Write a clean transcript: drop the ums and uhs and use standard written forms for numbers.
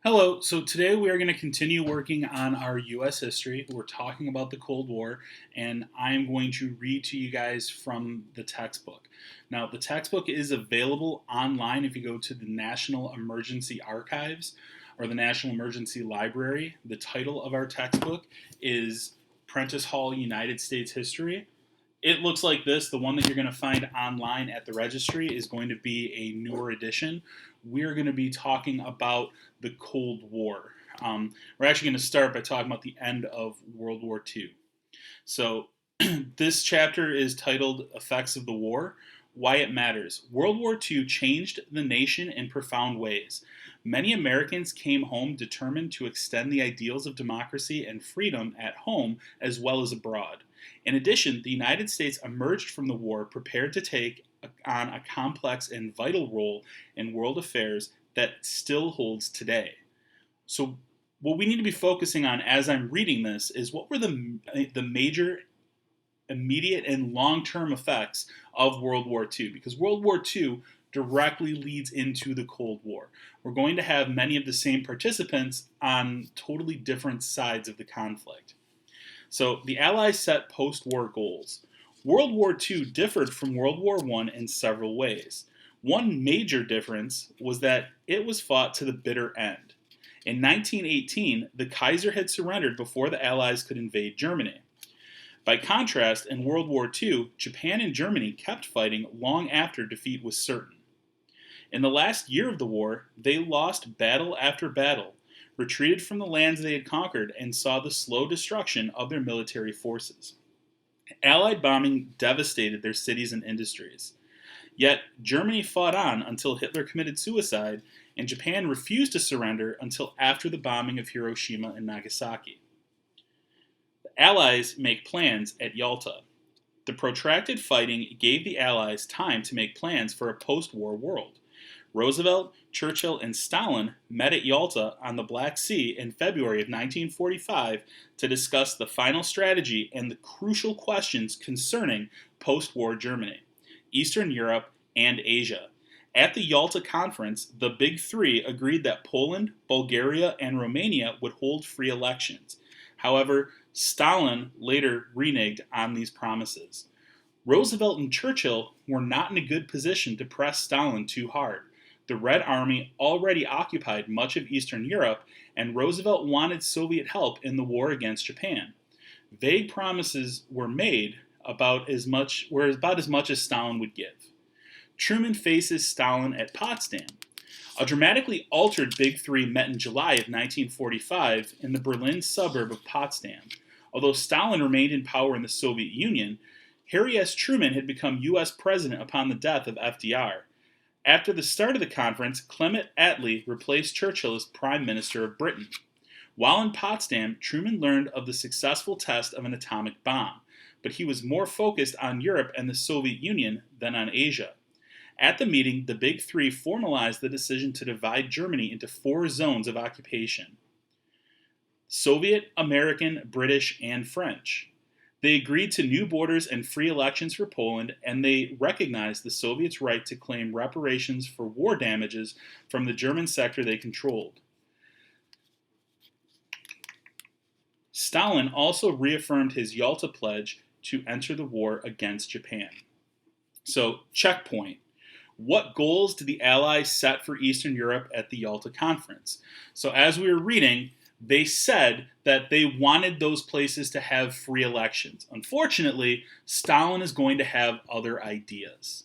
Hello, so today we are going to continue working on our U.S. history. We're talking about the Cold War, and I am going to read to you guys from the textbook. Now, the textbook is available online if you go to the National Emergency Archives or the National Emergency Library. The title of our textbook is Prentice Hall United States History. It looks like this. The one that you're going to find online at the registry is going to be a newer edition. We're going to be talking about the Cold War. We're actually going to start by talking about the end of World War II. So, this chapter is titled Effects of the War, Why It Matters. World War II changed the nation in profound ways. Many Americans came home determined to extend the ideals of democracy and freedom at home as well as abroad. In addition, the United States emerged from the war prepared to take on a complex and vital role in world affairs that still holds today. So, what we need to be focusing on as I'm reading this is what were the major immediate and long-term effects of World War II, because World War II directly leads into the Cold War. We're going to have many of the same participants on totally different sides of the conflict. So the Allies set post-war goals. World War II differed from World War I in several ways. One major difference was that it was fought to the bitter end. In 1918, the Kaiser had surrendered before the Allies could invade Germany. By contrast, in World War II, Japan and Germany kept fighting long after defeat was certain. In the last year of the war, they lost battle after battle, retreated from the lands they had conquered, and saw the slow destruction of their military forces. Allied bombing devastated their cities and industries. Yet, Germany fought on until Hitler committed suicide, and Japan refused to surrender until after the bombing of Hiroshima and Nagasaki. The Allies make plans at Yalta. The protracted fighting gave the Allies time to make plans for a post-war world. Roosevelt, Churchill, and Stalin met at Yalta on the Black Sea in February of 1945 to discuss the final strategy and the crucial questions concerning post-war Germany, Eastern Europe, and Asia. At the Yalta Conference, the Big Three agreed that Poland, Bulgaria, and Romania would hold free elections. However, Stalin later reneged on these promises. Roosevelt and Churchill were not in a good position to press Stalin too hard. The Red Army already occupied much of Eastern Europe, and Roosevelt wanted Soviet help in the war against Japan. Vague promises were made about as much as Stalin would give. Truman faces Stalin at Potsdam. A dramatically altered Big Three met in July of 1945 in the Berlin suburb of Potsdam. Although Stalin remained in power in the Soviet Union, Harry S. Truman had become U.S. president upon the death of FDR. After the start of the conference, Clement Attlee replaced Churchill as Prime Minister of Britain. While in Potsdam, Truman learned of the successful test of an atomic bomb, but he was more focused on Europe and the Soviet Union than on Asia. At the meeting, the Big Three formalized the decision to divide Germany into 4 zones of occupation: Soviet, American, British, and French. They agreed to new borders and free elections for Poland, and they recognized the Soviets' right to claim reparations for war damages from the German sector they controlled. Stalin also reaffirmed his Yalta pledge to enter the war against Japan. So, checkpoint. What goals did the Allies set for Eastern Europe at the Yalta Conference? So, as we were reading, they said that they wanted those places to have free elections. Unfortunately, Stalin is going to have other ideas.